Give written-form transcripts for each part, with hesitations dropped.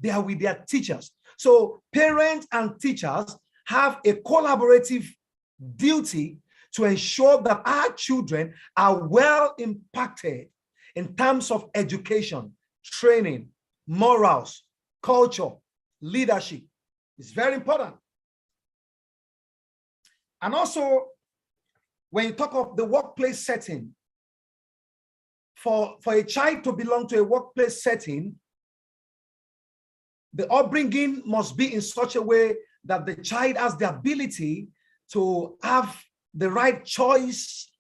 they are with their teachers. So parents and teachers have a collaborative duty to ensure that our children are well impacted in terms of education, training, morals, culture, leadership. It's very important. And also, when you talk of the workplace setting, for a child to belong to a workplace setting, the upbringing must be in such a way that the child has the ability to have the right choice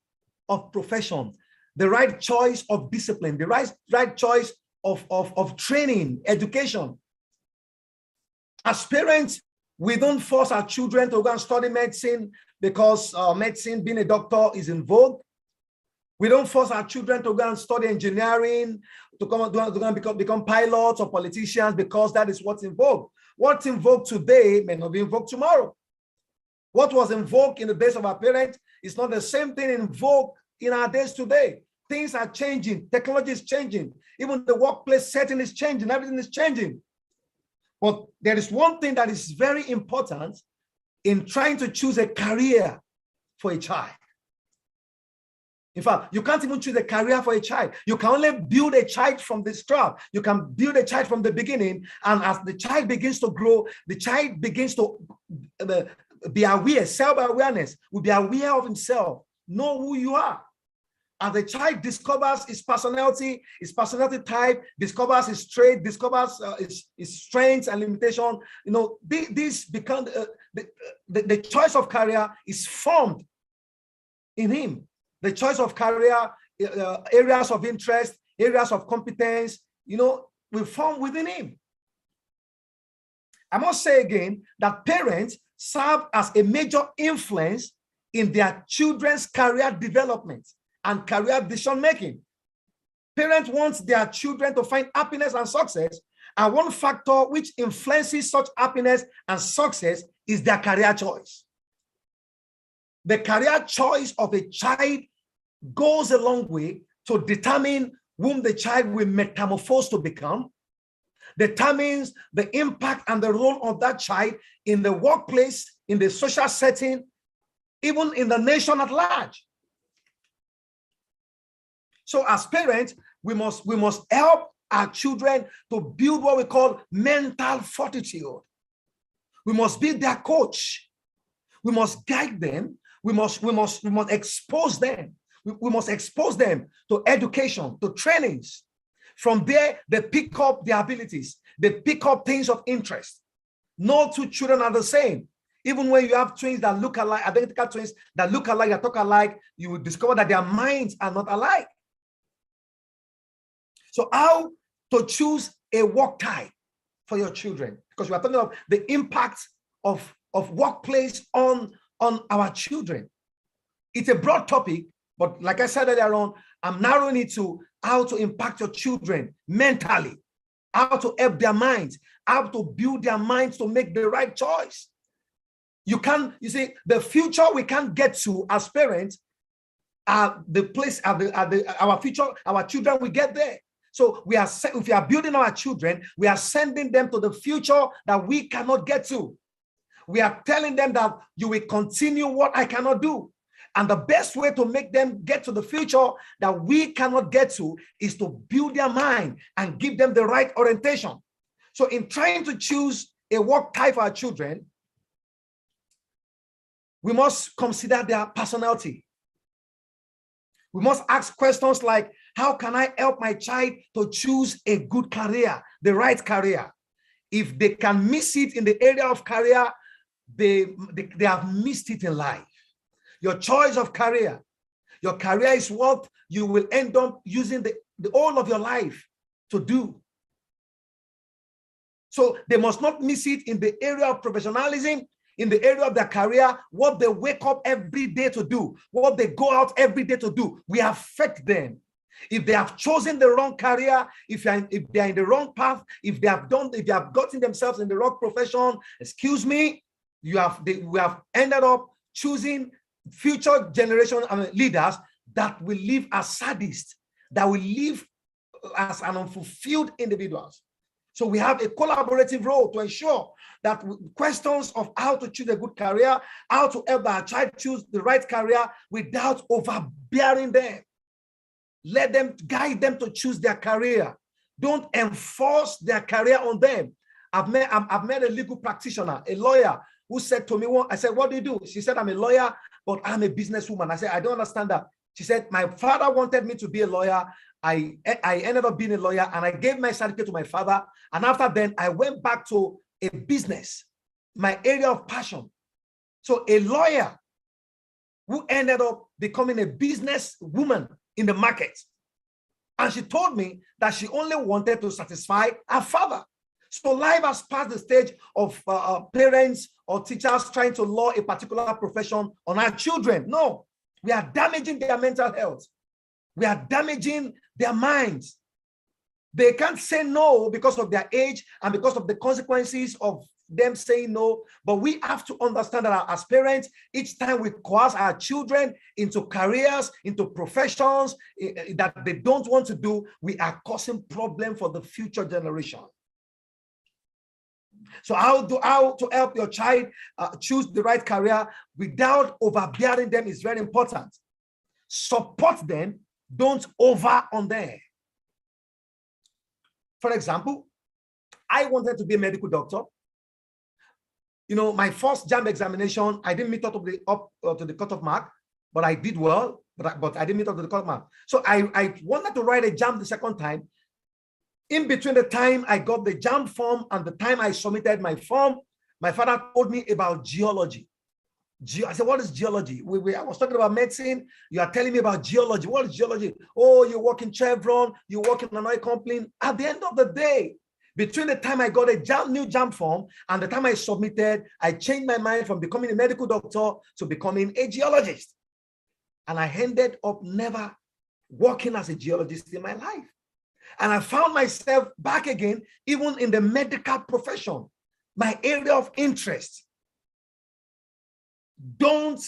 of profession, the right choice of discipline, the right choice of training, education. As parents, we don't force our children to go and study medicine because medicine, being a doctor, is in vogue. We don't force our children to go and study engineering, to become pilots or politicians because that is what's in vogue. What's in vogue today may not be in vogue tomorrow. What was in vogue in the days of our parents is not the same thing in vogue in our days today. Things are changing. Technology is changing. Even the workplace setting is changing. Everything is changing. But there is one thing that is very important in trying to choose a career for a child. In fact, you can't even choose a career for a child. You can only build a child from the start. You can build a child from the beginning. And as the child begins to grow, the child begins to be aware, self-awareness, will be aware of himself, know who you are. As the child discovers his personality type, discovers his trait, discovers his strengths and limitation, this becomes the choice of career is formed in him. The choice of career, areas of interest, areas of competence, will form within him. I must say again that parents serve as a major influence in their children's career development and career decision making. Parents want their children to find happiness and success, and one factor which influences such happiness and success is their career choice. The career choice of a child goes a long way to determine whom the child will metamorphose to become, determines the impact and the role of that child in the workplace, in the social setting, even in the nation at large. So as parents, we must help our children to build what we call mental fortitude. We must be their coach. We must guide them. We must expose them. We must expose them to education, to trainings. From there, they pick up their abilities. They pick up things of interest. No two children are the same. Even when you have twins that look alike, identical twins that look alike, that talk alike, you will discover that their minds are not alike. So how to choose a work type for your children? Because we are talking about the impact of workplace on our children. It's a broad topic, but like I said earlier on, I'm narrowing it to how to impact your children mentally, how to help their minds, how to build their minds to make the right choice. You see, the future we can't get to as parents are the place, our future, our children will get there. So if we are building our children, we are sending them to the future that we cannot get to. We are telling them that you will continue what I cannot do. And the best way to make them get to the future that we cannot get to is to build their mind and give them the right orientation. So in trying to choose a work type for our children, we must consider their personality. We must ask questions like, how can I help my child to choose a good career, the right career? If they can miss it in the area of career, they have missed it in life. Your choice of career, your career is what you will end up using the whole of your life to do. So they must not miss it in the area of professionalism, in the area of their career, what they wake up every day to do, what they go out every day to do. We affect them. If they have chosen the wrong career, if they're in the wrong path, if they have gotten themselves in the wrong profession, excuse me, we have ended up choosing future generation leaders that will live as sadists, that will live as an unfulfilled individuals. So we have a collaborative role to ensure that questions of how to choose a good career, how to help our child choose the right career without overbearing them. Let them guide them to choose their career. Don't enforce their career on them. I've met a legal practitioner, a lawyer, who said to me, I said, what do you do? She said, I'm a lawyer, but I'm a businesswoman. I said, I don't understand that. She said, my father wanted me to be a lawyer. I ended up being a lawyer, and I gave my certificate to my father. And after then, I went back to a business, my area of passion. So a lawyer who ended up becoming a business woman in the market. And she told me that she only wanted to satisfy her father. So life has passed the stage of parents or teachers trying to law a particular profession on our children. No, we are damaging their mental health. We are damaging their minds. They can't say no because of their age and because of the consequences of them saying no. But we have to understand that as parents, each time we coerce our children into careers, into professions that they don't want to do, we are causing problem for the future generation. So how to help your child choose the right career without overbearing them is very important. Support them, don't over on them. For example, I wanted to be a medical doctor. You know, my first JAMB examination, I didn't meet up to the cutoff mark, but I did well, but I didn't meet up to the cutoff mark. So I wanted to write a JAMB the second time. In between the time I got the JAMB form and the time I submitted my form, my father told me about geology. I said, what is geology? I was talking about medicine. You are telling me about geology. What is geology? Oh, you work in Chevron, you work in an oil company. At the end of the day, between the time I got a new JAMB form and the time I submitted, I changed my mind from becoming a medical doctor to becoming a geologist. And I ended up never working as a geologist in my life. And I found myself back again, even in the medical profession, my area of interest. Don't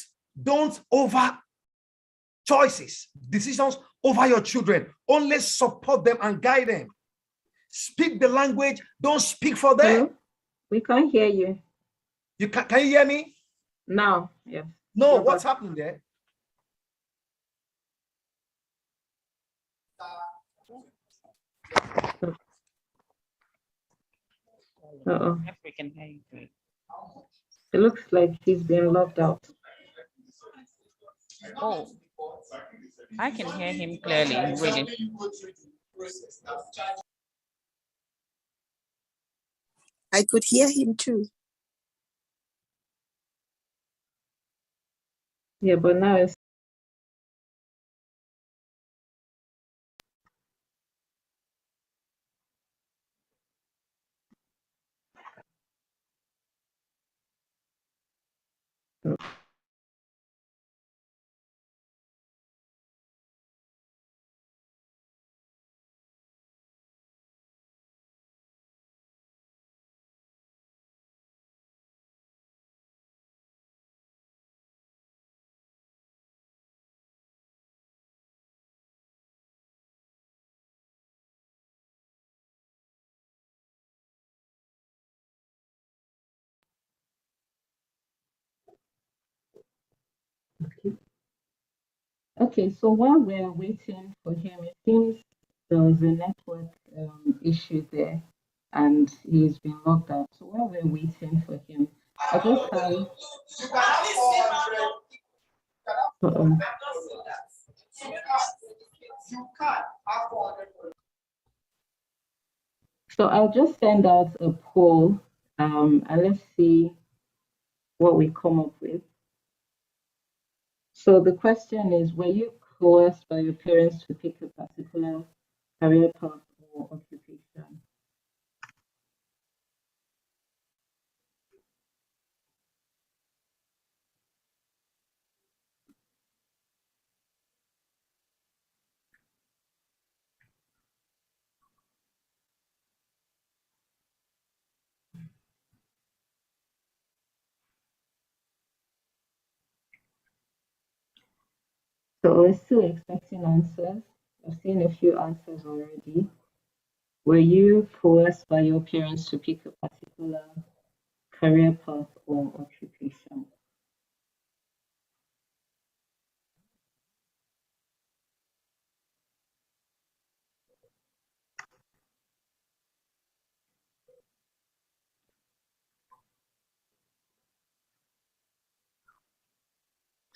over decisions over your children. Only support them and guide them. Speak the language, don't speak for them. Hello? We can't hear you. Can you hear me? Now, yes. No, what's happening there? If we can hear you. It looks like he's been locked out. Oh, I can hear him clearly, really. I could hear him too. Yeah, but now it's okay. So while we're waiting for him, it seems there was a network issue there, and he's been locked out. So while we're waiting for him, I just have. So I'll just send out a poll, and let's see what we come up with. So the question is, were you coerced by your parents to pick a particular career path or occupation? So we're still expecting answers. I've seen a few answers already. Were you coerced by your parents to pick a particular career path or occupation?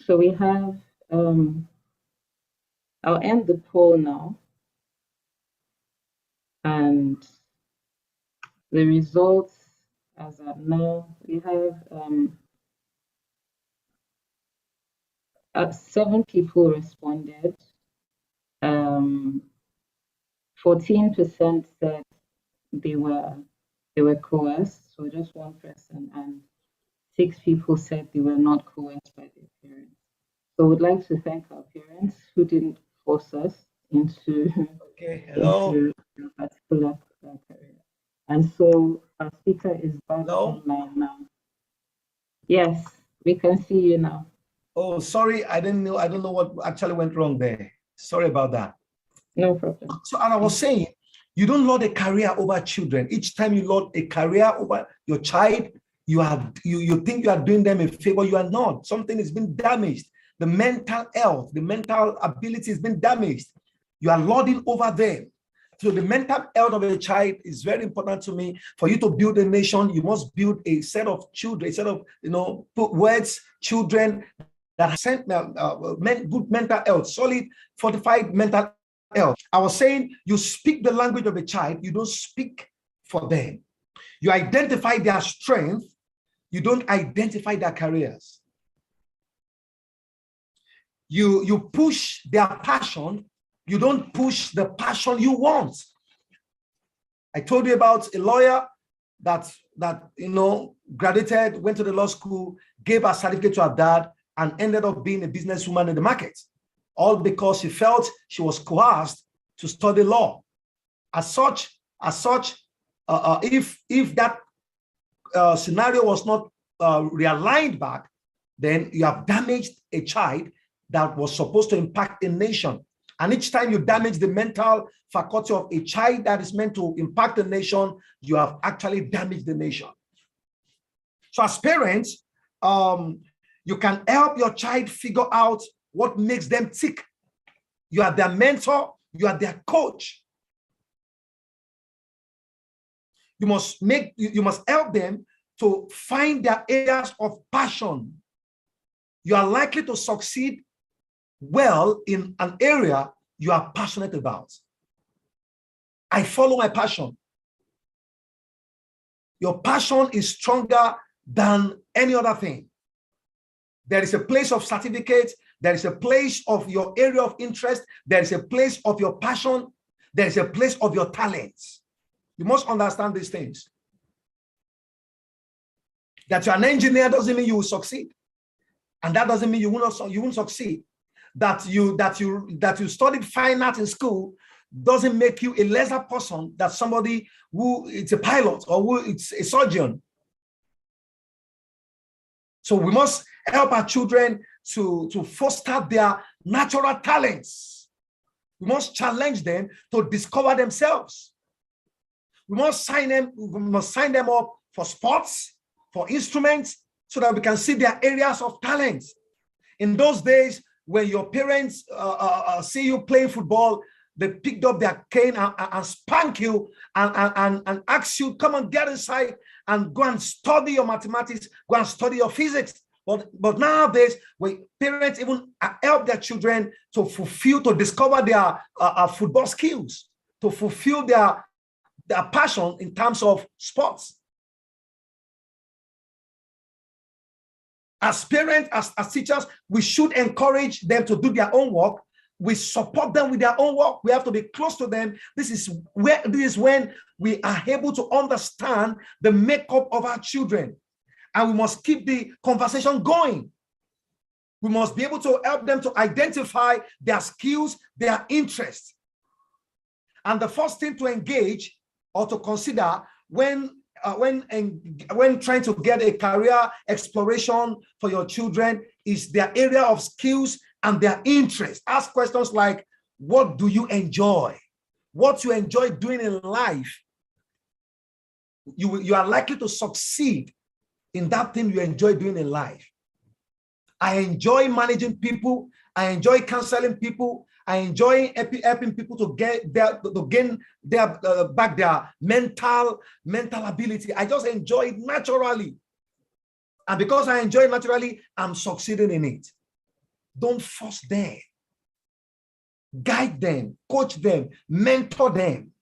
So we have, I'll end the poll now. And the results as of now, we have 7 people responded. 14% said they were coerced, so just one person, and 6 people said they were not coerced by their parents. So we'd like to thank our parents who didn't force us into, into a particular career. And so our speaker is back online now. Yes, we can see you now. Oh, sorry, I don't know what actually went wrong there. Sorry about that. No problem. So, and I was saying, you don't lord a career over children. Each time you lord a career over your child, you think you are doing them a favor. You are not. Something has been damaged. The mental health, the mental ability has been damaged. You are lording over them. So the mental health of a child is very important to me. For you to build a nation, you must build a set of children, a set of words, children that have good mental health, solid, fortified mental health. I was saying, you speak the language of a child, you don't speak for them. You identify their strength, you don't identify their careers. You push their passion, you don't push the passion you want. I told you about a lawyer that graduated, went to the law school, gave her certificate to her dad, and ended up being a businesswoman in the market, all because she felt she was coerced to study law. As such, if that scenario was not realigned back, then you have damaged a child that was supposed to impact a nation. And each time you damage the mental faculty of a child that is meant to impact the nation, you have actually damaged the nation. So as parents, you can help your child figure out what makes them tick. You are their mentor, you are their coach. You must help them to find their areas of passion. You are likely to succeed well in an area you are passionate about. I follow my passion. Your passion is stronger than any other thing. There is a place of certificate. There is a place of your area of interest. There is a place of your passion. There is a place of your talents. You must understand these things. That you're an engineer doesn't mean you will succeed. And that doesn't mean you won't succeed. That you studied fine art in school doesn't make you a lesser person than somebody who is a pilot or who is a surgeon. So we must help our children to foster their natural talents. We must challenge them to discover themselves. We must sign them up for sports, for instruments, so that we can see their areas of talent. In those days, when your parents see you playing football, they picked up their cane and spank you and ask you, come and get inside and go and study your mathematics, go and study your physics. But nowadays, when parents even help their children to discover their football skills, to fulfill their passion in terms of sports. As parents, as teachers, we should encourage them to do their own work. We support them with their own work. We have to be close to them. This is when we are able to understand the makeup of our children. And we must keep the conversation going. We must be able to help them to identify their skills, their interests. And the first thing to engage or to consider when trying to get a career exploration for your children is their area of skills and their interests. Ask questions like, what do you enjoy? what you enjoy doing in life, you are likely to succeed in that thing you enjoy doing in life. I enjoy managing people. I enjoy counseling people. I enjoy helping people to gain back their mental ability. I just enjoy it naturally. And because I enjoy it naturally, I'm succeeding in it. Don't force them. Guide them, coach them, mentor them.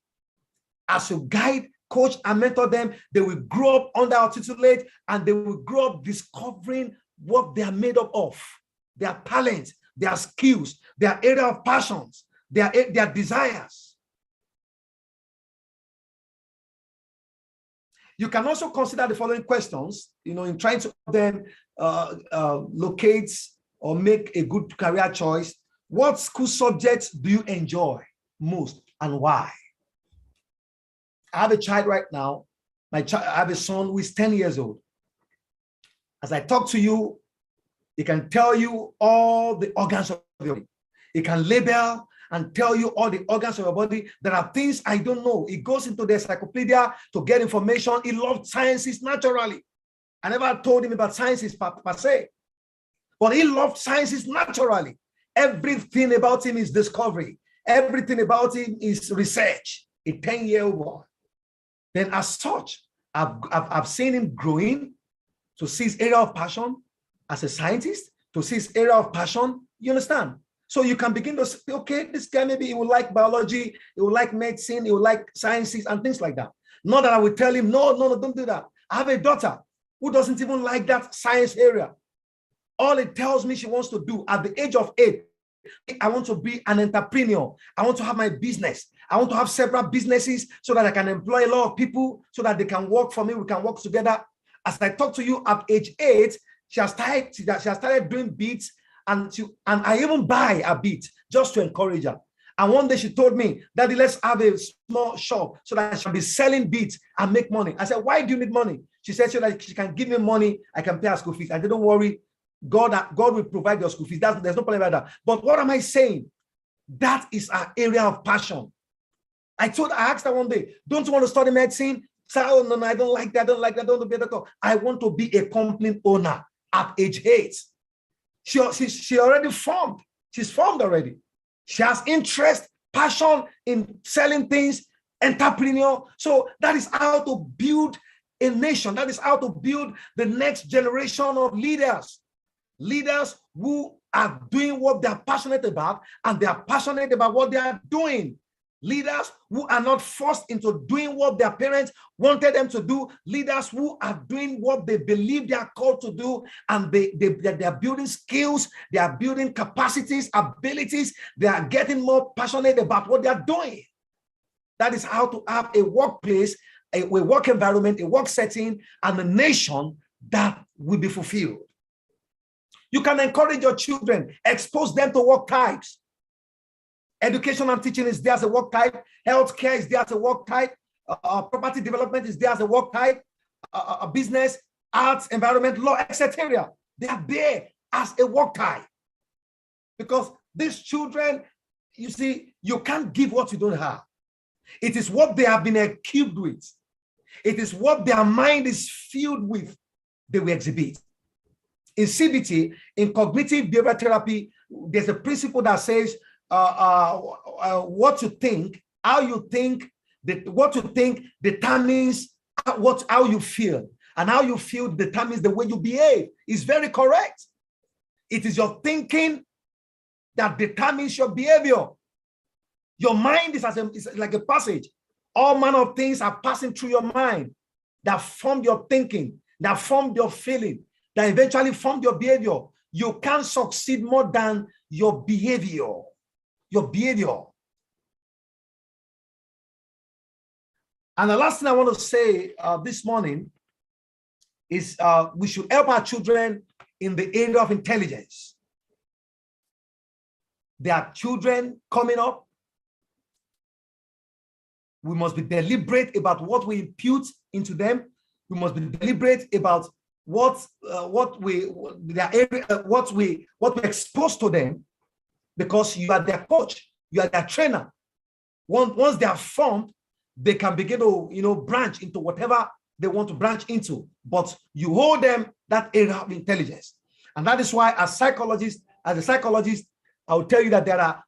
As you guide, coach, and mentor them, they will grow up under our tutelage, and they will grow up discovering what they are made up of, their talents, their skills, their area of passions, their desires. You can also consider the following questions, in trying to help them locate or make a good career choice. What school subjects do you enjoy most and why? I have a child right now. I have a son who is 10 years old. As I talk to you, he can tell you all the organs of your body. He can label and tell you all the organs of your body. There are things I don't know. He goes into the encyclopedia to get information. He loves sciences naturally. I never told him about sciences per se, but he loved sciences naturally. Everything about him is discovery. Everything about him is research. A 10-year-old boy. Then as such, I've seen him growing to see his area of passion as a scientist, to see his area of passion. You understand? So you can begin to say, okay, this guy, maybe he will like biology, he will like medicine, he will like sciences and things like that. Not that I will tell him, no, don't do that. I have a daughter who doesn't even like that science area. All it tells me she wants to do at the age of 8, I want to be an entrepreneur. I want to have my business. I want to have several businesses so that I can employ a lot of people so that they can work for me. We can work together. As I talk to you at age 8, she has started doing beats, and I even buy a beat just to encourage her. And one day she told me, Daddy, let's have a small shop so that I shall be selling beats and make money. I said, why do you need money? She said, so that she can give me money, I can pay her school fees. I said, don't worry, God will provide your school fees. There's no problem about that. But what am I saying? That is our area of passion. I asked her one day, don't you want to study medicine? She said, oh, no, I don't like that. I don't like that. I don't want to be a doctor. I want to be a company owner at age 8. She already formed. She's formed already. She has interest, passion in selling things, entrepreneur. So that is how to build a nation. That is how to build the next generation of leaders. Leaders who are doing what they are passionate about, and they are passionate about what they are doing. Leaders who are not forced into doing what their parents wanted them to do. Leaders who are doing what they believe they are called to do, and they are building skills, they are building capacities, abilities. They are getting more passionate about what they are doing. That is how to have a workplace, a work environment, a work setting, and a nation that will be fulfilled. You can encourage your children, expose them to work types. Education and teaching is there as a work type. Healthcare is there as a work type. Property development is there as a work type. Business, arts, environment, law, etc. They are there as a work type. Because these children, you see, you can't give what you don't have. It is what they have been equipped with. It is what their mind is filled with, they will exhibit. In CBT, in cognitive behavioral therapy, there's a principle that says what you think, how you think, what you think determines how you feel, and how you feel determines the way you behave. It's very correct. It is your thinking that determines your behavior. Your mind is like a passage. All manner of things are passing through your mind that form your thinking, that form your feeling, that eventually form your behavior. You can't succeed more than your behavior. Your behavior. And the last thing I want to say this morning is we should help our children in the area of intelligence. There are children coming up. We must be deliberate about what we impute into them. We must be deliberate about what we expose to them, because you are their coach, you are their trainer. Once they are formed, they can begin to, branch into whatever they want to branch into. But you hold them that area of intelligence. And that is why as a psychologist, I will tell you that there are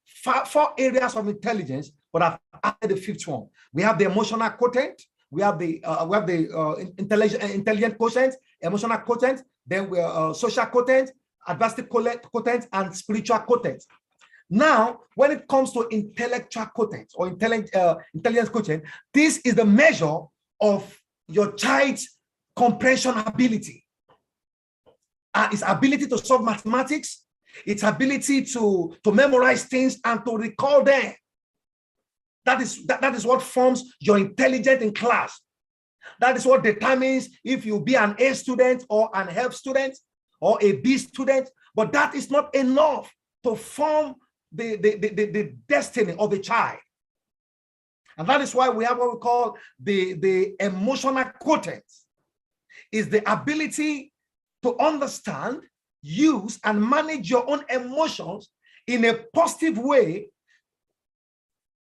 four areas of intelligence, but I've added the fifth one. We have the emotional quotient, we have the intelligent quotient, emotional quotient, then we are social quotient, advanced quotient, and spiritual quotient. Now, when it comes to intellectual quotient or intelligence quotient, this is the measure of your child's comprehension ability. Its ability to solve mathematics, its ability to memorize things and to recall them. That is what forms your intelligence in class. That is what determines if you be an A student or an F student or a B student. But that is not enough to form the destiny of a child. And that is why we have what we call the emotional quotient. Is the ability to understand, use, and manage your own emotions in a positive way,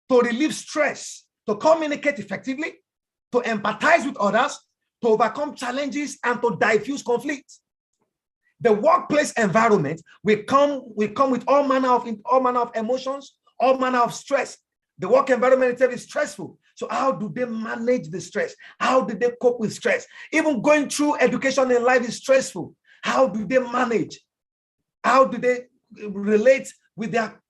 to relieve stress, to communicate effectively, to empathize with others, to overcome challenges, and to diffuse conflict. The workplace environment will come with all manner of emotions, all manner of stress. The work environment itself is stressful. So how do they manage the stress? How do they cope with stress? Even going through education in life is stressful. How do they manage? How do they relate with their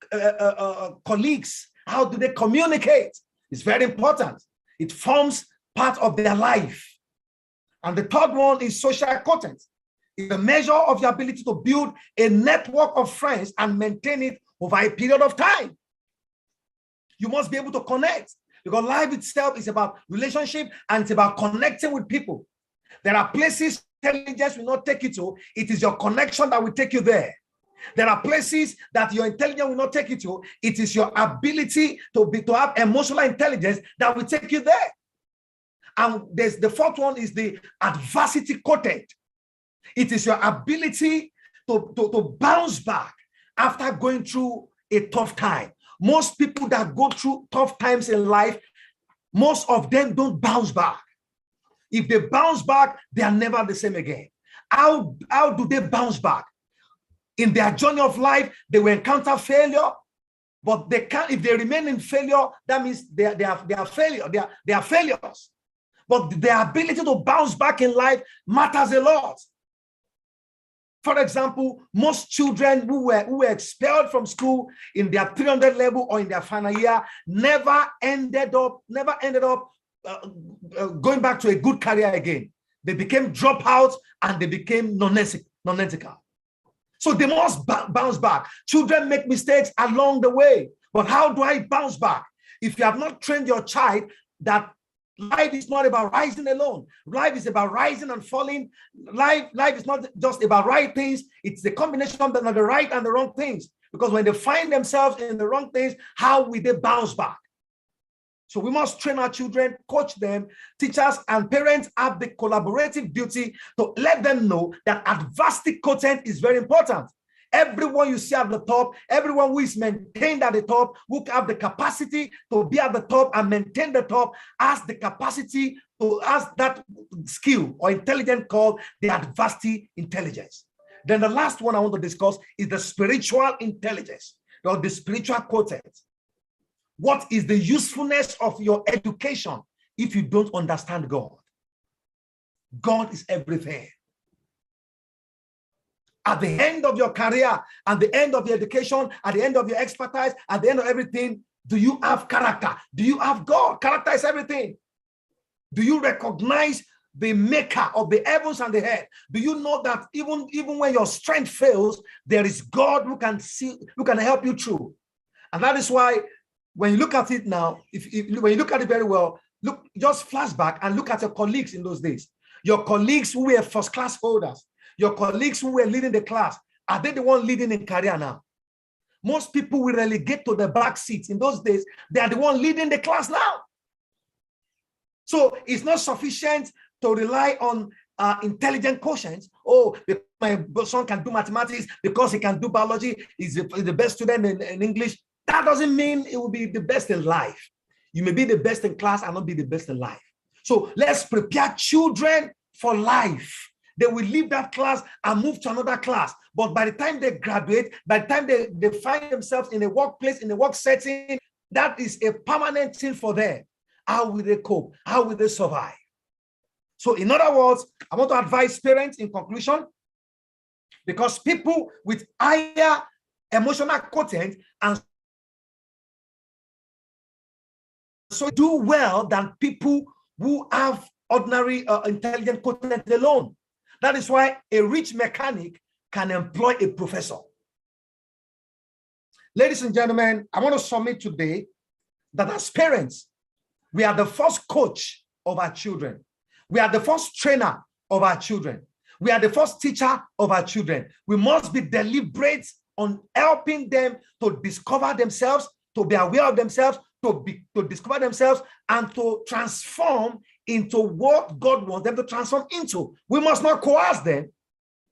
colleagues? How do they communicate? It's very important. It forms part of their life. And the third one is social quotient. It's a measure of your ability to build a network of friends and maintain it over a period of time. You must be able to connect, because life itself is about relationship and it's about connecting with people. There are places intelligence will not take you to. It is your connection that will take you there. There are places that your intelligence will not take you to. It is your ability to have emotional intelligence that will take you there. And there's the fourth one is the adversity quotient. It is your ability to bounce back after going through a tough time. Most people that go through tough times in life, most of them don't bounce back. If they bounce back, they are never the same again. How do they bounce back? In their journey of life, they will encounter failure, but they can't. If they remain in failure, that means they are failure. They are failures. But their ability to bounce back in life matters a lot. For example, most children who were expelled from school in their 300 level or in their final year never ended up going back to a good career again. They became dropouts and they became non-ethical. So they must bounce back. Children make mistakes along the way. But how do I bounce back? If you have not trained your child that life is not about rising alone. Life is about rising and falling. Life is not just about right things. It's the combination of the right and the wrong things. Because when they find themselves in the wrong things, how will they bounce back? So we must train our children, coach them. Teachers and parents have the collaborative duty to let them know that adversity quotient is very important. Everyone you see at the top, everyone who is maintained at the top, who have the capacity to be at the top and maintain the top, has the capacity to has that skill or intelligence called the adversity intelligence. Then the last one I want to discuss is the spiritual intelligence, or the spiritual quotient. What is the usefulness of your education if you don't understand God? God is everything. At the end of your career, at the end of your education, at the end of your expertise, at the end of everything, do you have character? Do you have God? Character is everything. Do you recognize the maker of the heavens and the earth? Do you know that even when your strength fails, there is God who can help you through? And that is why when you look at it now, when you look at it very well, just flashback and look at your colleagues in those days. Your colleagues who were first class holders, your colleagues who were leading the class, are they the one leading in career now? Most people will relegate to the back seats. In those days, they are the one leading the class now. So it's not sufficient to rely on intelligent quotients. Oh, because my son can do mathematics, because he can do biology, he's the best student in English. That doesn't mean it will be the best in life. You may be the best in class and not be the best in life. So let's prepare children for life. They will leave that class and move to another class. But by the time they graduate, by the time they find themselves in a workplace, in a work setting, that is a permanent thing for them. How will they cope? How will they survive? So in other words, I want to advise parents in conclusion, because people with higher emotional content and so do well than people who have ordinary intelligent content alone. That is why a rich mechanic can employ a professor. Ladies and gentlemen, I want to submit today that as parents, we are the first coach of our children. We are the first trainer of our children. We are the first teacher of our children. We must be deliberate on helping them to discover themselves, to be aware of themselves, to discover themselves, and to transform into what God wants them to transform into. We must not coerce them,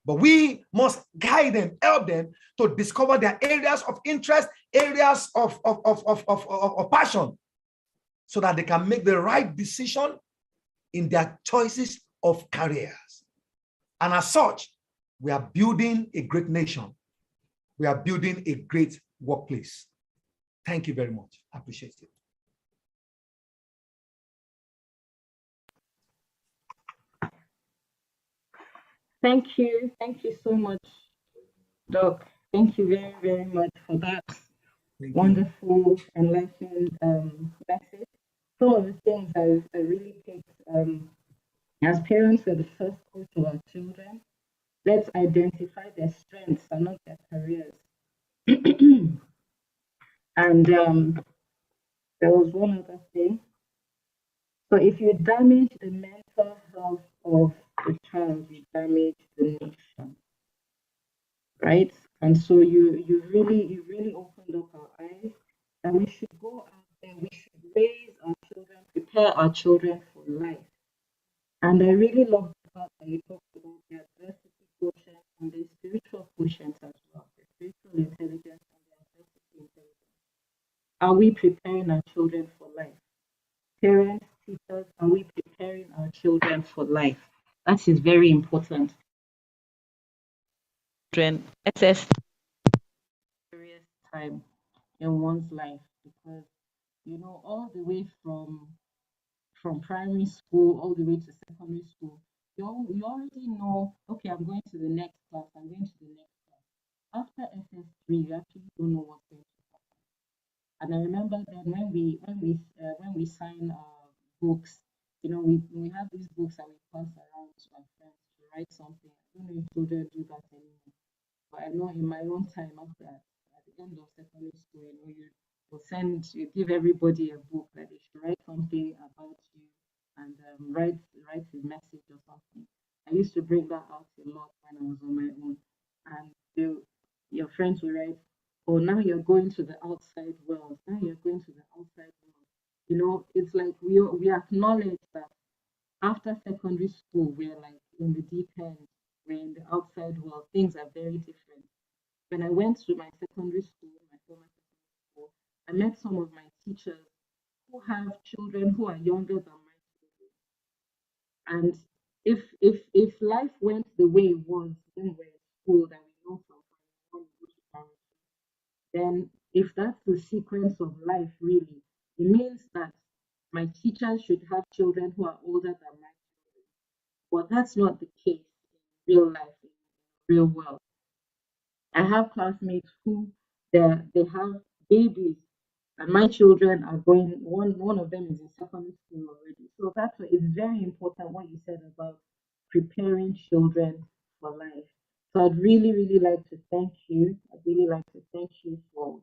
but we must guide them, help them to discover their areas of interest, areas of passion, so that they can make the right decision in their choices of careers. And as such, we are building a great nation. We are building a great workplace. Thank you very much. I appreciate it. Thank you. Thank you so much, Doc. Thank you very, very much for that wonderful, enlightening message. Some of the things I really picked, as parents, we're the first coach of our children. Let's identify their strengths and not their careers. And there was one other thing. So if you damage the mental health of the child, you damage the nation, right? And so you really opened up our eyes, and we should go out there. We should raise our children, prepare our children for life. And I really love the part that you talked about the adversity quotient and the spiritual quotient as well, the spiritual intelligence and the adversity intelligence. Are we preparing our children for life? Parents, teachers, are we preparing our children for life? That is very important. Children, SS serious time in one's life, because all the way from primary school all the way to secondary school, you already know, okay, I'm going to the next class, I'm going to the next class. After SS3, you actually don't know what's going to happen. And I remember then when we sign books, we have these books that we pass around to our friends to write something. I don't know if children do that anymore, but I know in my own time, after at the end of secondary school, you give everybody a book that they should write something about you and write a message or something. I used to bring that out a lot when I was on my own, and your friends will write, "Oh, now you're going to the outside world. Now you're going to the outside world." It's like we acknowledge that after secondary school, we're like in the deep end. We're in the outside world. Things are very different. When I went to my secondary school, my former secondary school, I met some of my teachers who have children who are younger than my children. And if life went the way it was when we were in school, that we know from when we go to primary, then if that's the sequence of life, really, it means that my teachers should have children who are older than my children. But that's not the case in real life, in the real world. I have classmates who they have babies, and my children are going. One of them is in secondary school already. So that's why it's very important what you said about preparing children for life. So I'd really, really like to thank you. I'd really like to thank you for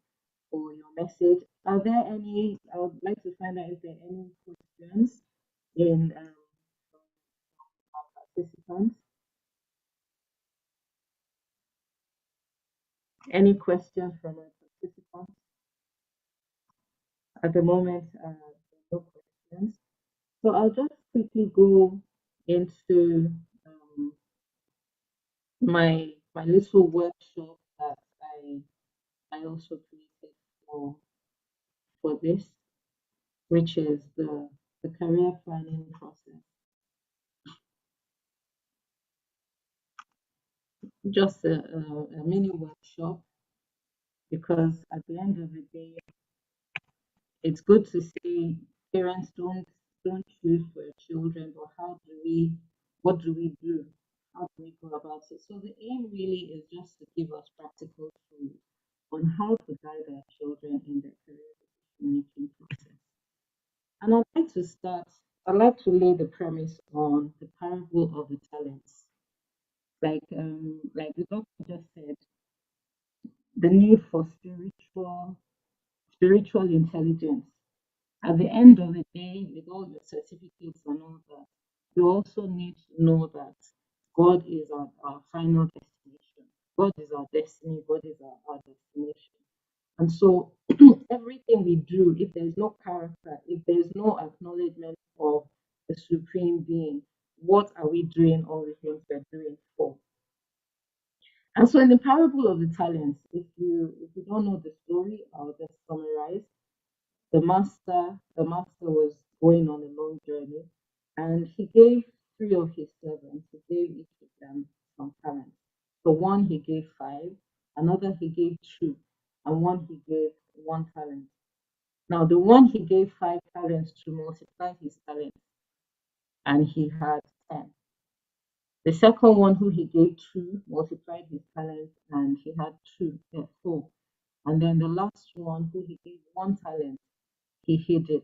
your message. Are there any? I would like to find out if there are any questions in from our participants. Any questions from our participants? At the moment, no questions. So I'll just quickly go into my little workshop that I also created for this. which is the career planning process. Just a mini workshop, because at the end of the day, it's good to say parents don't choose for your children, but what do we do? How do we go about it? So the aim really is just to give us practical tools on how to guide our children in their career decision-making process. And I'd like to lay the premise on the parable of the talents. Like the doctor just said, the need for spiritual intelligence. At the end of the day, with all your certificates and all that, you also need to know that God is our final destination. God is our destiny. God is our destination. And so everything we do, if there's no character, if there's no acknowledgement of the supreme being, what are we doing all the things we're doing for? And so in the parable of the talents, if you don't know the story, I'll just summarize. The master was going on a long journey, and he gave three of his servants, he gave each of them some talents. So one he gave five, another he gave two, and one he gave one talent. Now the one he gave 5 talents to multiplied his talents, and he had 10. The second one, who he gave two, multiplied his talents, and he had four. And then the last one, who he gave 1 talent, he hid it.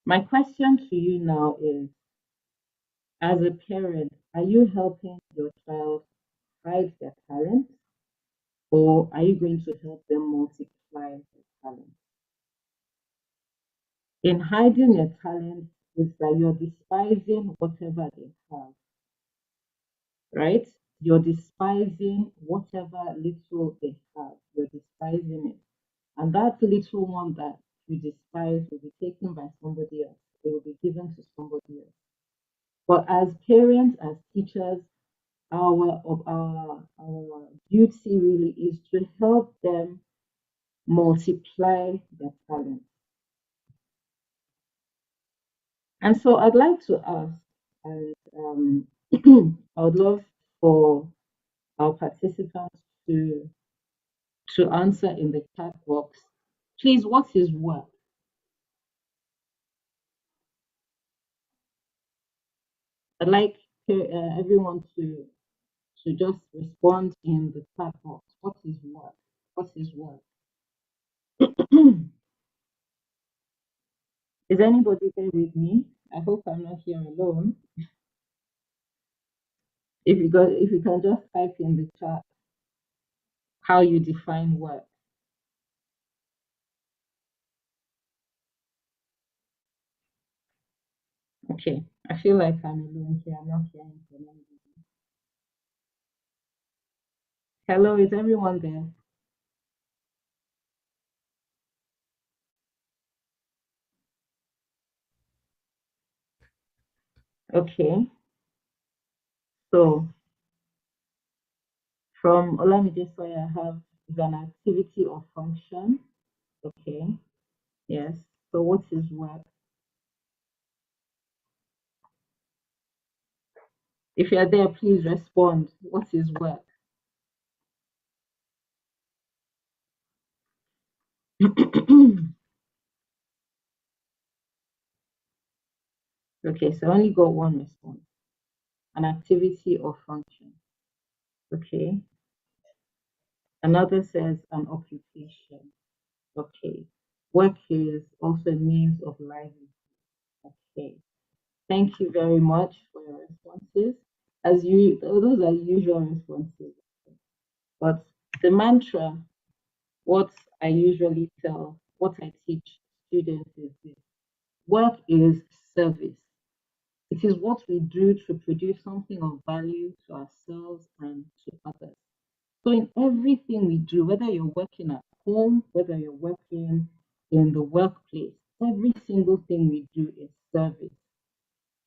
My question to you now is, as a parent, are you helping your child hide their talent, or are you going to help them multiply their talent? In hiding your talent, is that you're despising whatever they have, right? You're despising whatever little they have. You're despising it. And that little one that you despise will be taken by somebody else. It will be given to somebody else. But as parents, as teachers, our duty really is to help them multiply their talent. And so I'd like to ask, and I would love for our participants to answer in the chat box. Please, what is work? I'd like everyone to just respond in the chat box. What is work? What is work? Is anybody there with me? I hope I'm not here alone. If you can just type in the chat how you define work. Okay, I feel like I'm alone here. I'm not hearing from anybody. Hello, is everyone there? Okay. So from Olamide Soy, I have is an activity or function. Okay. Yes. So what is work? If you're there, please respond. What is work? Okay, so I only got one response. An activity or function. Okay. Another says an occupation. Okay. Work is also a means of livelihood. Okay. Thank you very much for your responses. Those are usual responses. But the mantra, what I usually what I teach students is this: work is service. It is what we do to produce something of value to ourselves and to others. So in everything we do, whether you're working at home, whether you're working in the workplace, every single thing we do is service.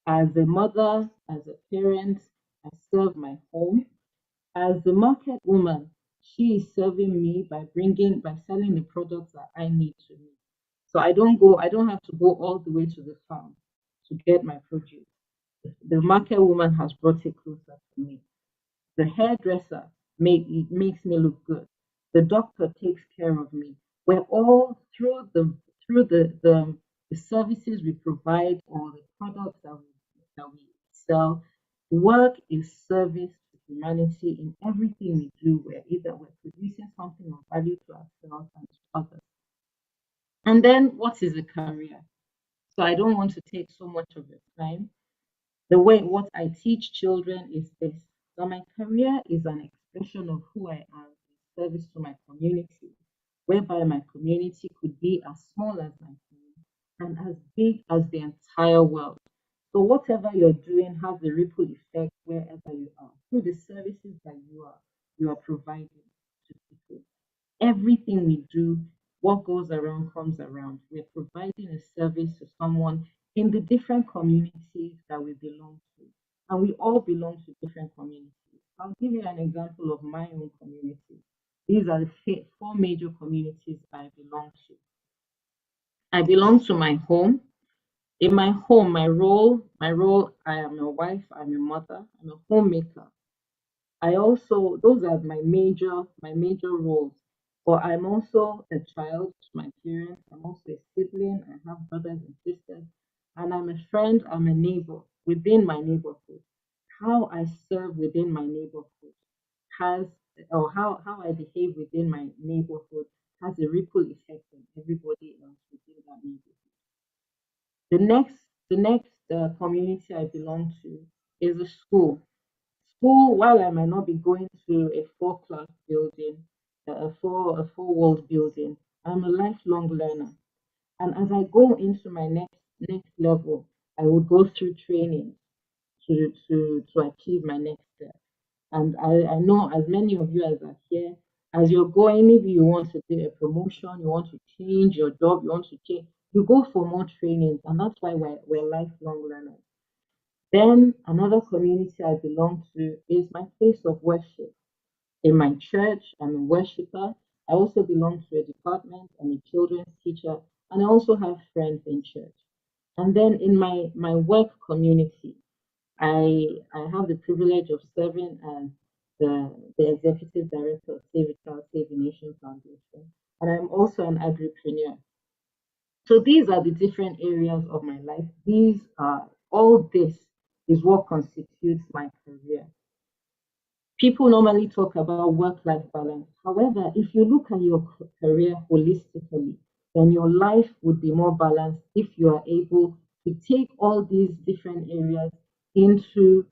As a mother, as a parent, I serve my home. As the market woman, she is serving me by selling the products that I need to meet. So I don't have to go all the way to the farm to get my produce. The market woman has brought it closer to me. The hairdresser makes me look good. The doctor takes care of me. We're all through the services we provide or the products that we sell. Work is service to humanity in everything we do. We're producing something of value to ourselves and to others. And then what is a career? So I don't want to take so much of your time. The way what I teach children is this. So my career is an expression of who I am in service to my community, whereby my community could be as small as my home and as big as the entire world. So whatever you're doing has a ripple effect wherever you are through the services that you are providing to people. Everything we do, what goes around comes around. We're providing a service to someone in the different communities that we belong to. And we all belong to different communities. I'll give you an example of my own community. These are the four major communities I belong to. I belong to my home. In my home, my role, I am a wife, I'm a mother, I'm a homemaker. I also those are my major roles. But I'm also a child to my parents. I'm also a sibling. I have brothers and sisters, and I'm a friend. I'm a neighbor within my neighborhood. How I serve within my neighborhood has, or how I behave within my neighborhood has a ripple effect on everybody else within that neighborhood. The next community I belong to is a school. School, while I might not be going to a four-class building, a four walled building, I'm a lifelong learner. And as I go into my next level, I would go through training to achieve my next step. And I know as many of you as are here, as you're going, maybe you want to do a promotion, you want to change your job, you want to change, you go for more trainings, and that's why we're lifelong learners. Then another community I belong to is my place of worship. In my church, I'm a worshiper. I also belong to a department. I'm a children's teacher, and I also have friends in church. And then in my work community, I have the privilege of serving as the executive director of Save a Child, Save a Nation Foundation, and I'm also an agripreneur. So these are the different areas of my life. These are all this is what constitutes my career. People normally talk about work-life balance. However, if you look at your career holistically, then your life would be more balanced if you are able to take all these different areas into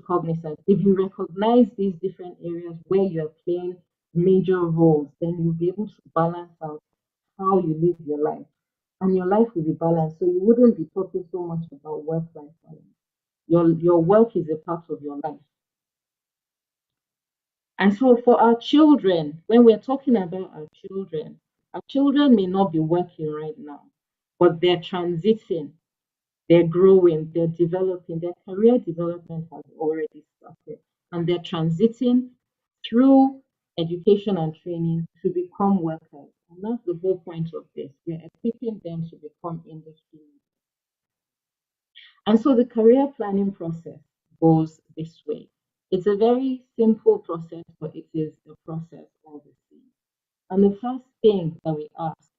cognizance. If you recognize these different areas where you're playing major roles, then you'll be able to balance out how you live your life. And your life will be balanced. So you wouldn't be talking so much about work-life balance. Your work is a part of your life. And so for our children, when we're talking about our children may not be working right now, but they're transiting, they're growing, they're developing, their career development has already started, and they're transiting through education and training to become workers. And that's the whole point of this. We're equipping them to become industry. And so the career planning process goes this way. It's a very simple process, but it is a process all the same. And the first thing that we ask,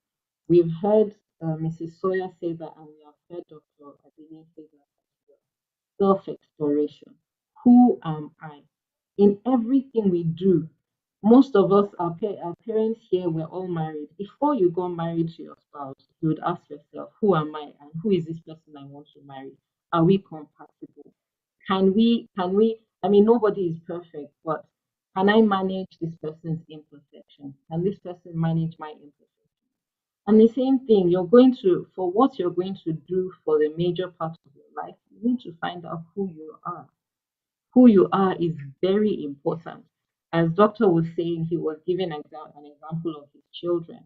we've heard Mrs. Sawyer say that, and we have heard Dr. Adini say that as well. Self-exploration. Who am I? In everything we do, most of us, our parents here, were all married. Before you got married to your spouse, you would ask yourself, who am I and who is this person I want to marry? Are we compatible? I mean, nobody is perfect, but can I manage this person's imperfection? Can this person manage my imperfection? And the same thing, for what you're going to do for the major part of your life, you need to find out who you are. Who you are is very important. As Doctor was saying, he was giving an example of his children.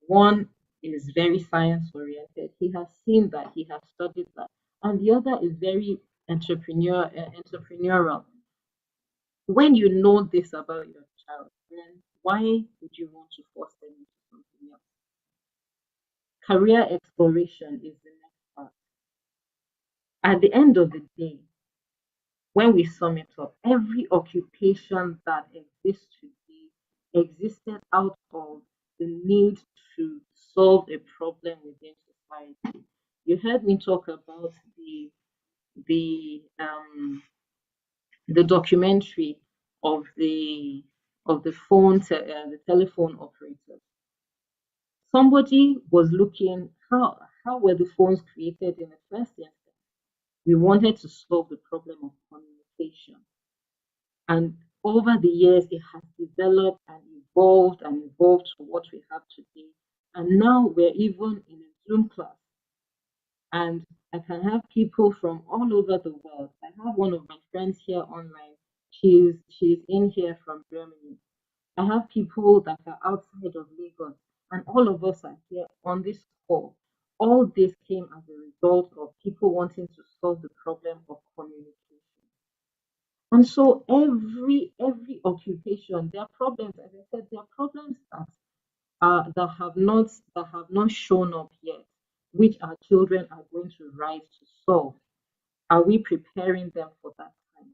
One is very science oriented. He has seen that, he has studied that. And the other is very entrepreneurial. When you know this about your child, then why would you want to force them into something else? Career exploration is the next part. At the end of the day, when we sum it up, every occupation that exists today existed out of the need to solve a problem within society. You heard me talk about the um the documentary of the telephone operator. Somebody was looking how were the phones created in the first instance. We wanted to solve the problem of communication. And over the years, it has developed and evolved to what we have today. And now we're even in a Zoom class, and I can have people from all over the world. I have one of my friends here online. She's in here from Germany. I have people that are outside of Lagos, and all of us are here on this call. All this came as a result of people wanting to solve the problem of communication. And so every occupation, there are problems, as I said, there are problems that have not shown up yet, which our children are going to rise to solve. Are we preparing them for that time?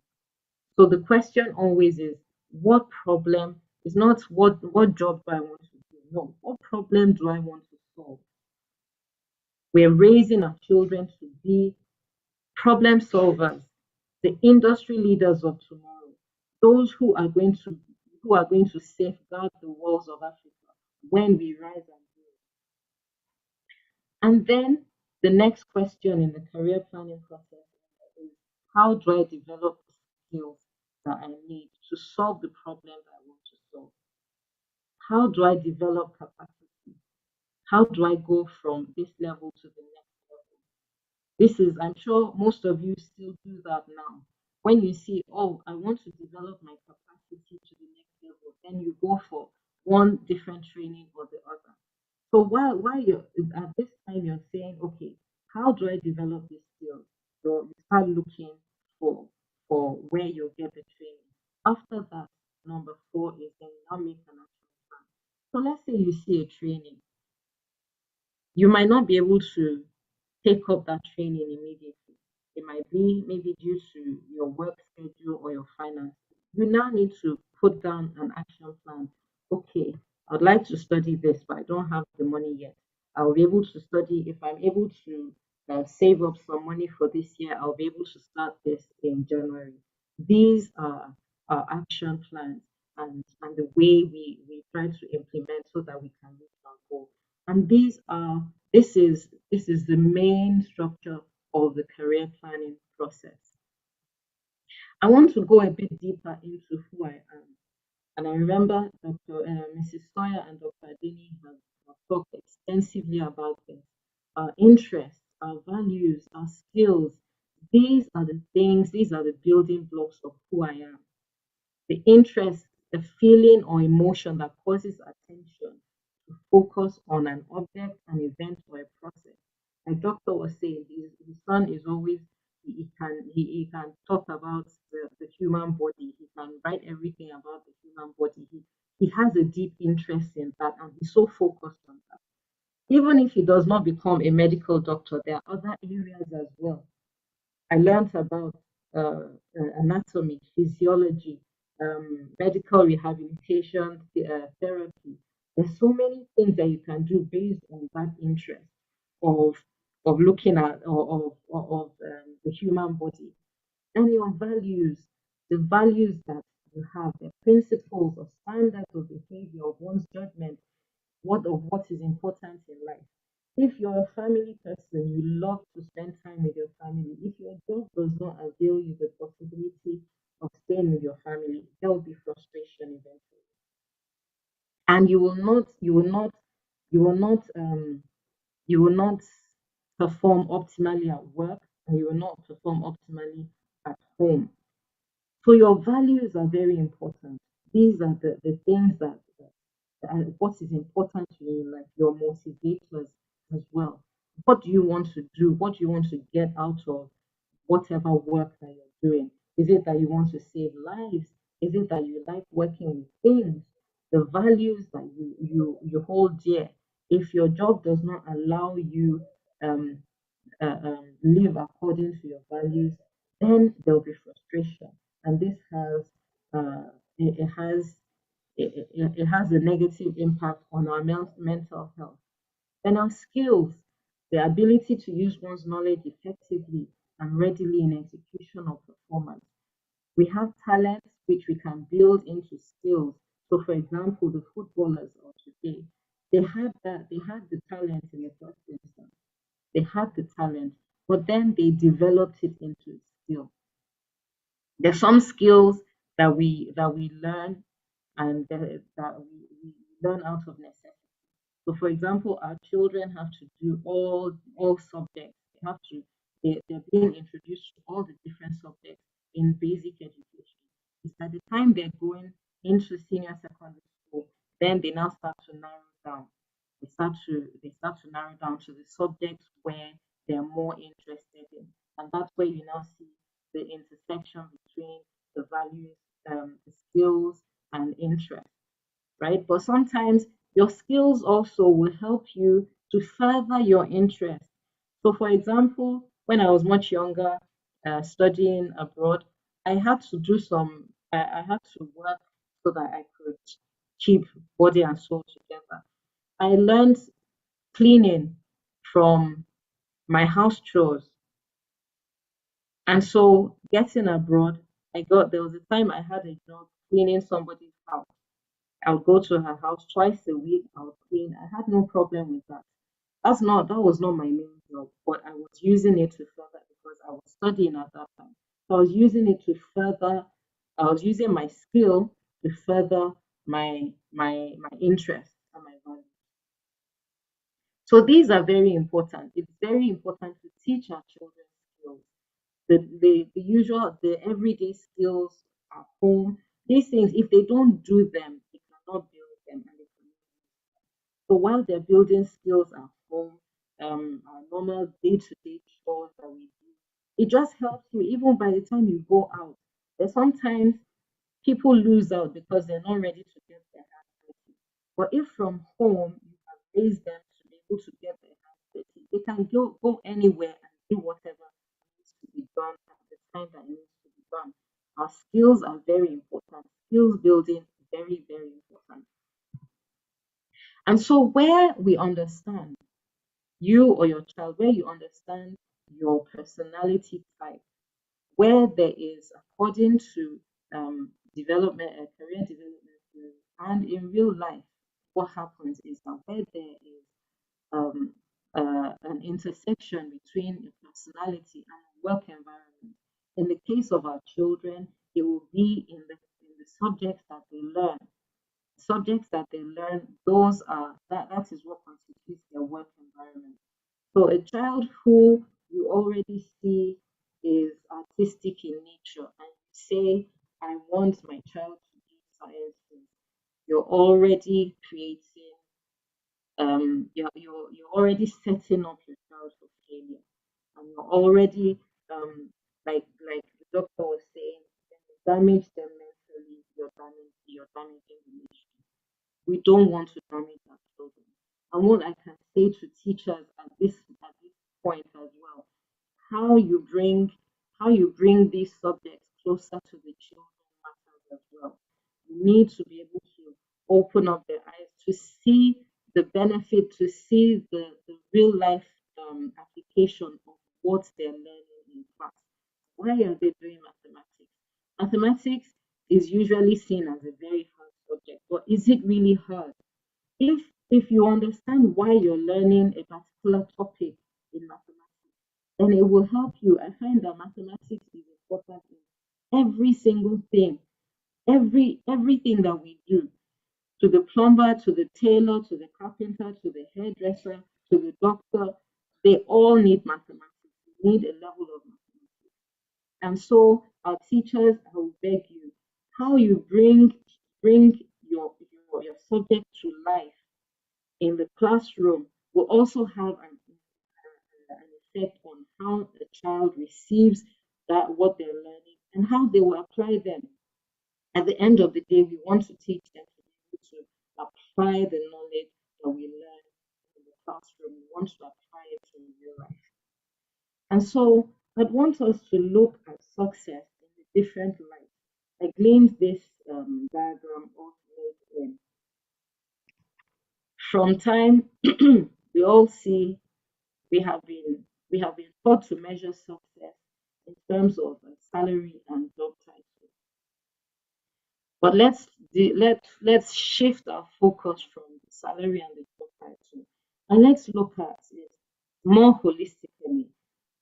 So the question always is, what problem is not what job do I want to do? No, what problem do I want to solve? We're raising our children to be problem solvers, the industry leaders of tomorrow, those who are going to safeguard the walls of Africa when we rise and grow. And then the next question in the career planning process is, how do I develop the skills that I need to solve the problem that I want to solve? How do I develop capacity? How do I go from this level to the next level? This is, I'm sure most of you still do that now. When you see, oh, I want to develop my capacity to the next level, then you go for one different training or the other. So while you're at this time, you're saying, okay, how do I develop this skill? So you start looking for where you'll get the training. After that, number 4 is then you now make an action plan. So let's say you see a training, you might not be able to take up that training immediately. It might be maybe due to your work schedule or your finance. You now need to put down an action plan. Okay, I'd like to study this, but I don't have the money yet. I'll be able to study if I'm able to save up some money for this year. I'll be able to start this in January. These are our action plans and the way we try to implement so that we can reach our goal. And this is the main structure of the career planning process. I want to go a bit deeper into who I am. And I remember Mrs. Sawyer and Dr. Adeni have talked extensively about this. Our interests, our values, our skills, these are the things, these are the building blocks of who I am. The interest, the feeling or emotion that causes attention to focus on an object, an event, or a process. Like Doctor was saying, his son is always he can talk about the human body. He can write everything about the human body. He has a deep interest in that, and he's so focused on that. Even if he does not become a medical doctor, there are other areas as well. I learned about anatomy, physiology, medical rehabilitation, therapy. There's so many things that you can do based on that interest of looking at of the human body. And your values, the values that you have, the principles or standards of behavior of one's judgment, what is important in life. If you're a family person, you love to spend time with your family. If your job does not avail you the possibility of staying with your family, there will be frustration eventually. And you will not perform optimally at work, and you will not perform optimally at home. So your values are very important. These are the things that what is important to you, like your motivators as well. What do you want to do? What do you want to get out of whatever work that you're doing? Is it that you want to save lives? Is it that you like working with things? The values that you hold dear. If your job does not allow you live according to your values, then there'll be frustration, and this has it has it has a negative impact on our mental health. And our skills, the ability to use one's knowledge effectively and readily in execution or performance. We have talents which we can build into skills. So, for example, the footballers of today, they had the talent in the first instance. They had the talent, but then they developed it into a skill. There's some skills that we learn and that we learn out of necessity. So, for example, our children have to do all subjects. They're being introduced to all the different subjects in basic education. It's by the time they're going into senior secondary school, then they now start to narrow down. They start to narrow down to the subjects where they're more interested in, and that's where you now see the intersection between the values, the skills, and interests, right? But sometimes your skills also will help you to further your interest. So, for example, when I was much younger, studying abroad, I had to do I had to work so that I could keep body and soul together. I learned cleaning from my house chores. And so, getting abroad, there was a time I had a job cleaning somebody's house. I'll go to her house twice a week. I'll clean. I had no problem with that. That was not my main job, but I was using it to further because I was studying at that time. So I was using it to further. I was using my skill to further my interest and my value. So these are very important. It's very important to teach our children skills, the everyday skills at home. These things, if they don't do them, they cannot build them, and they cannot. So while they're building skills at home, our normal day-to-day chores that we do, it just helps you even by the time you go out. There's sometimes people lose out because they're not ready to get their hands dirty. But if from home you have raised them to be able to get their hands dirty, they can go anywhere and do whatever needs to be done at the time that needs to be done. Our skills are very important. Skills building very, very important. And so where we understand you or your child, where you understand your personality type, where there is, according to development, career development theory, and in real life, what happens is that where there is um, an intersection between your personality and work environment, in the case of our children, it will be in the subjects that they learn. Subjects that they learn, that is what constitutes their work environment. So a child who you already see is artistic in nature and you say, I want my child to do science, you're already creating, you're already setting up your child for failure. And you're already, like the doctor was saying, when you damage them mentally, you're damaging the nation. We don't want to damage our children. And what I can say to teachers at this point as well, how you bring how you bring these subjects closer to the children matters as well. You need to be able to open up their eyes to see the benefit, to see the real life application of what they're learning in class. Why are they doing mathematics? Mathematics is usually seen as a very hard subject, but is it really hard? If you understand why you're learning a particular topic in mathematics, then it will help you. I find that mathematics is important in every single thing, everything that we do. To the plumber, to the tailor, to the carpenter, to the hairdresser, to the doctor, they all need mathematics. They need a level of mathematics. And so our teachers, I will beg you, how you bring your subject to life in the classroom will also have an effect on how the child receives that what they're learning and how they will apply them. At the end of the day, we want to teach them to be able to apply the knowledge that we learn classroom, you want to apply it in real life. And so I'd want us to look at success in a different light. I gleaned this diagram of LinkedIn. From time, we all see we have been taught to measure success in terms of salary and job title. But let's shift our focus from the salary and the job title, and let's look at it more holistically.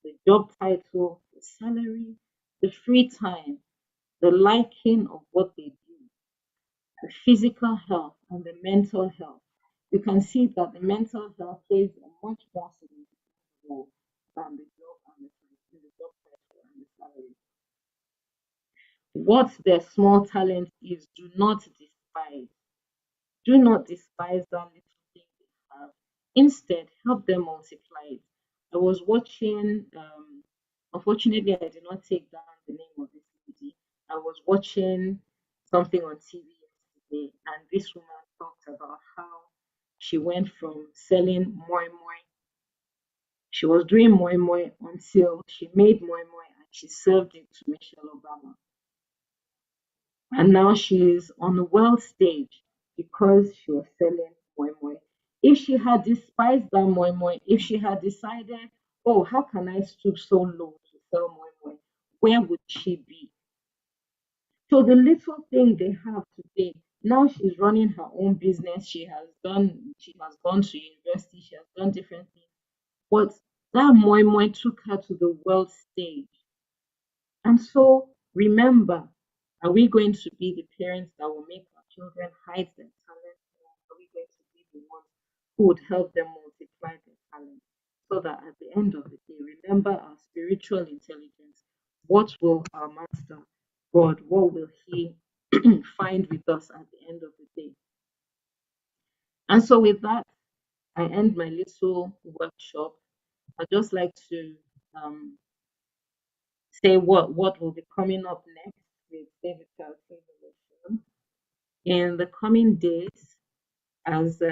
The job title, the salary, the free time, the liking of what they do, the physical health and the mental health. You can see that the mental health plays a much more significant role than the job and the job title and the salary. What their small talent is, do not despise. Do not despise that little thing they have. Instead, help them multiply it. I was watching, unfortunately, I did not take down the name of this lady. I was watching something on TV yesterday, and this woman talked about how she went from selling moi moi. She was doing moi moi until she made moi moi and she served it to Michelle Obama. And now she is on the world stage because she was selling moi moi. If she had despised that moi moi, if she had decided, oh, how can I stoop so low to sell moi moi, where would she be? So the little thing they have today, now she's running her own business. She has gone to university, she has done different things. But that moi moi took her to the world stage. And so remember, are we going to be the parents that will make our children hide their talent, or are we going to be the ones who would help them multiply their talent? So that at the end of the day, remember our spiritual intelligence. What will our master God, what will he find with us at the end of the day? And so with that, I end my little workshop. I'd just like to say what will be coming up next with David Calhoun Revolution. In the coming days, as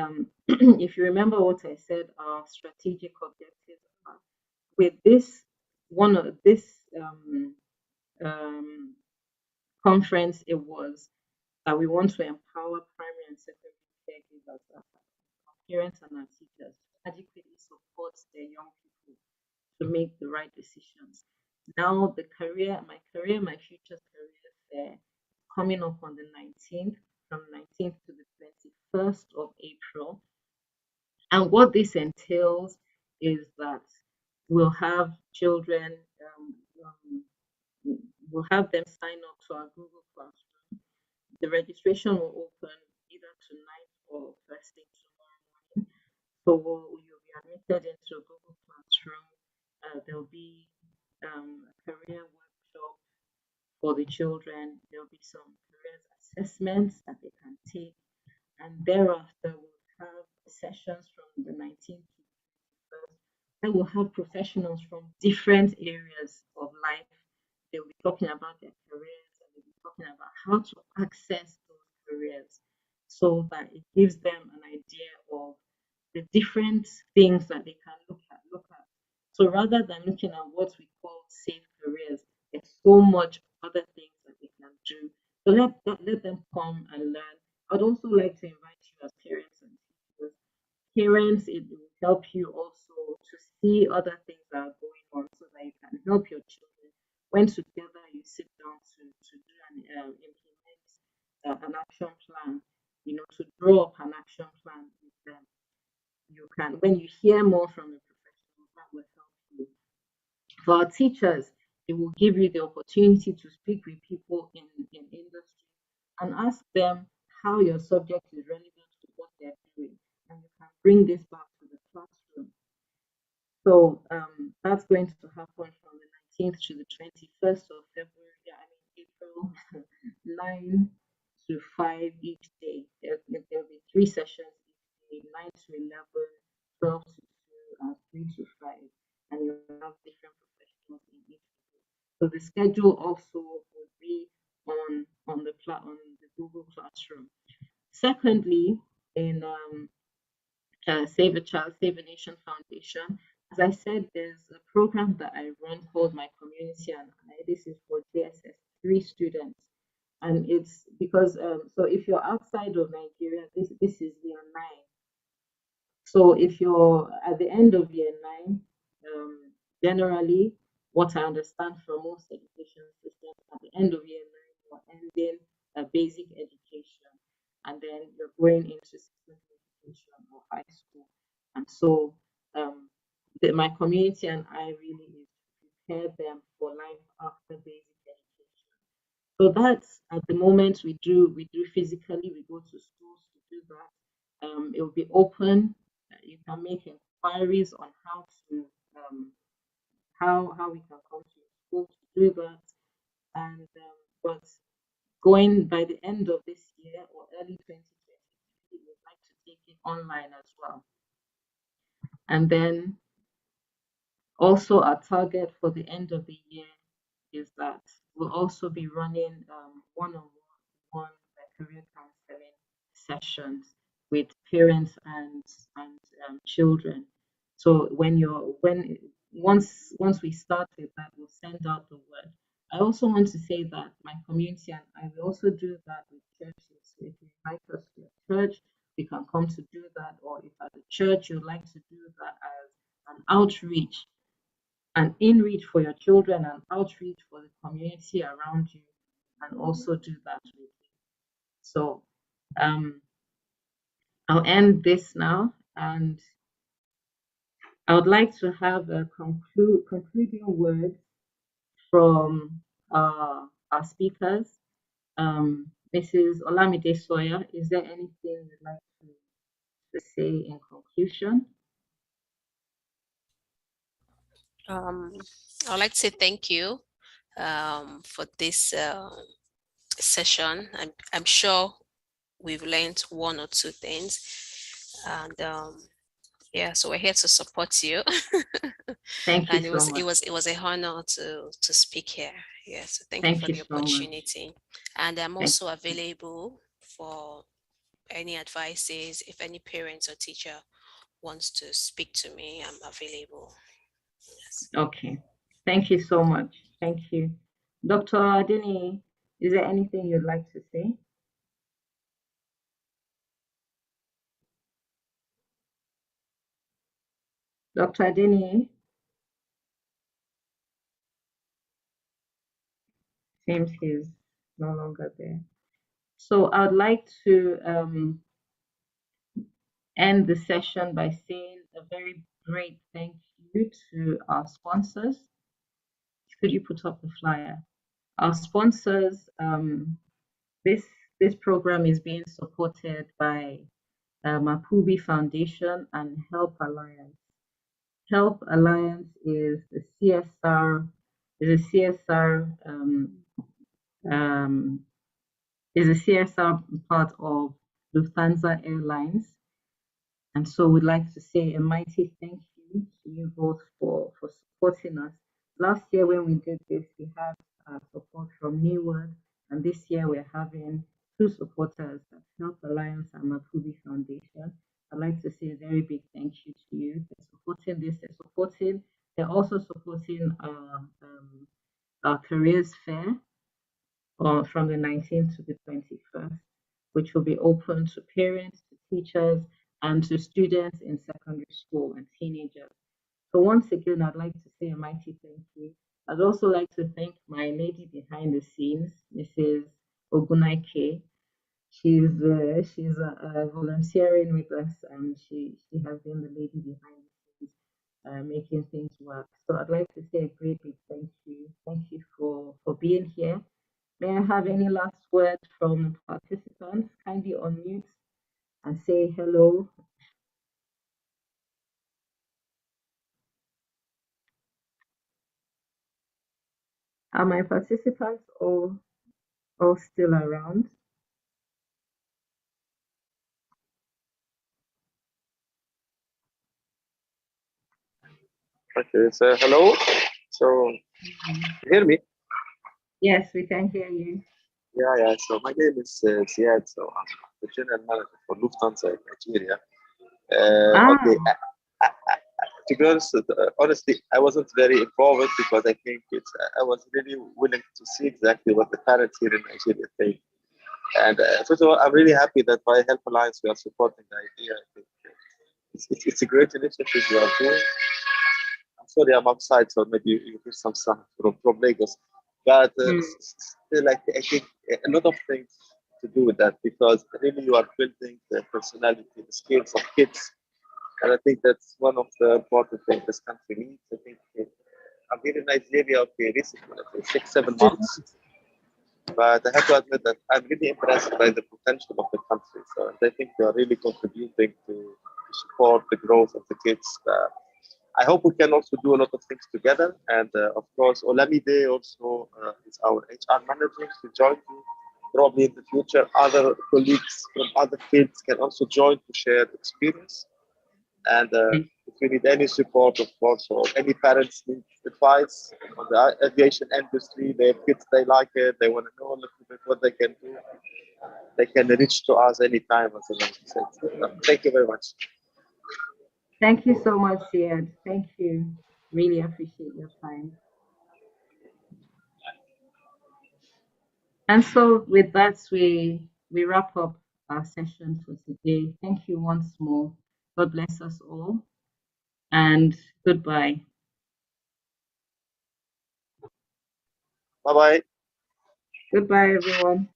if you remember what I said, our strategic objectives are with this one of this conference. It was that we want to empower primary and secondary caregivers, our parents and our teachers, to adequately support their young people to make the right decisions. Now, my future career fair, coming up on the 19th, from 19th to the 21st of April. And what this entails is that we'll have children, we'll have them sign up to our Google Classroom. The registration will open either tonight or first thing tomorrow morning. So you'll be admitted into a Google Classroom. There'll be a career workshop for the children. There'll be some career assessments that they can take. And thereafter, we'll have sessions from the 19th to the 21st. Then we'll have professionals from different areas of life. They'll be talking about their careers and they'll be talking about how to access those careers so that it gives them an idea of the different things that they can look at. So rather than looking at what we call safe careers, there's so much other things that they can do. So let them come and learn. I'd also like to invite you as parents and teachers. Parents, it will help you also to see other things that are going on so that you can help your children. When together you sit down to do and implement an action plan, to draw up an action plan with them. You can, when you hear more from the professionals, that will help you. For our teachers, it will give you the opportunity to speak with people in industry and ask them how your subject is relevant to what they're doing, and you can bring this back to the classroom. So that's going to happen from the 19th to the 21st of February, April, 9 to 5 each day. There'll be 3 sessions each day, 9 to 11, 12 to 2, and 3 to 5. And you'll have different professionals in each day. So the schedule also will be on the Google Classroom. Secondly, in Save a Child, Save a Nation Foundation. As I said, there's a program that I run called My Community and I. This is for JSS3 students. And it's because, so if you're outside of Nigeria, this is year 9. So if you're at the end of year 9, generally, what I understand from most education systems, at the end of year 9, you're ending a basic education, and then you're going into secondary education or high school. And so, my community and I really is to prepare them for life after basic education. So that's at the moment we do physically. We go to schools to do that. It will be open. You can make inquiries on how to how we can come to your school to do that. And but going by the end of this year or early 2023, we'd like to take it online as well. And then also our target for the end of the year is that we'll also be running one-on-one career counseling sessions with parents and children. So once we start with that, we'll send out the word. I also want to say that my community and I will also do that with churches. So if you invite us to a church, we can come to do that, or if at the church you'd like to do that as an outreach, an in-reach for your children and outreach for the community around you, and also do that with you. So I'll end this now, and I would like to have a concluding word from our speakers. Mrs. Olamide Sawyer, is there anything you'd like to say in conclusion? I'd like to say thank you for this session. I'm sure we've learned one or two things, and yeah, so we're here to support you. Thank you and so much. it was a honor to speak here. Yeah, so thank you Thank for you the so much. opportunity. And I'm also available for any advices. If any parents or teacher wants to speak to me, I'm available. Yes. Okay. Thank you so much. Thank you. Dr. Adeni, is there anything you'd like to say? Dr. Adeni? Seems he's no longer there. So I'd like to end the session by saying a very great thank you to our sponsors. Could you put up the flyer? Our sponsors, this program is being supported by Mapubi Foundation and Help Alliance. Help Alliance is the CSR part of Lufthansa Airlines. And so we'd like to say a mighty thank you to you both for supporting us. Last year when we did this, we had support from Neward, and this year we're having two supporters, Help Alliance and Mapubi Foundation. I'd like to say a very big thank you to you for supporting this. They're also supporting our careers fair from the 19th to the 21st, which will be open to parents, to teachers, and to students in secondary school and teenagers. So once again, I'd like to say a mighty thank you. I'd also like to thank my lady behind the scenes, Mrs. Ogunaike. She's volunteering with us, and she has been the lady behind the scenes, making things work. So I'd like to say a great big thank you. Thank you for being here. May I have any last words from participants? Kindly unmute and say hello. Are my participants all still around? Okay, so hello. So, you hear me? Yes, we can hear you. Yeah. So my name is Ziad. So I'm the general manager for Lufthansa in Nigeria. Okay. To be honest, honestly, I wasn't very involved because I think I was really willing to see exactly what the parents here in Nigeria think. And first of all, I'm really happy that by Help Alliance we are supporting the idea. I think it's a great initiative you are doing. I'm sorry, I'm outside, so maybe you hear some sound from Lagos. But still, I think a lot of things to do with that because really you are building the personality, the skills of kids. And I think that's one of the important things this country needs. I think I'm here in Nigeria, okay, recently, like 6, 7 months. But I have to admit that I'm really impressed by the potential of the country. So I think they are really contributing to support the growth of the kids. I hope we can also do a lot of things together. And of course, Olamide also is our HR manager. She joined you. Probably in the future, other colleagues from other fields can also join to share experience. And if you need any support, of course, or any parents need advice on the aviation industry, they have kids, they like it, they want to know a little bit what they can do, they can reach to us anytime. As I said. Thank you very much. Thank you so much, Ziad. Thank you. Really appreciate your time. And so with that, we wrap up our session for today. Thank you once more. God bless us all. And goodbye. Bye-bye. Goodbye, everyone.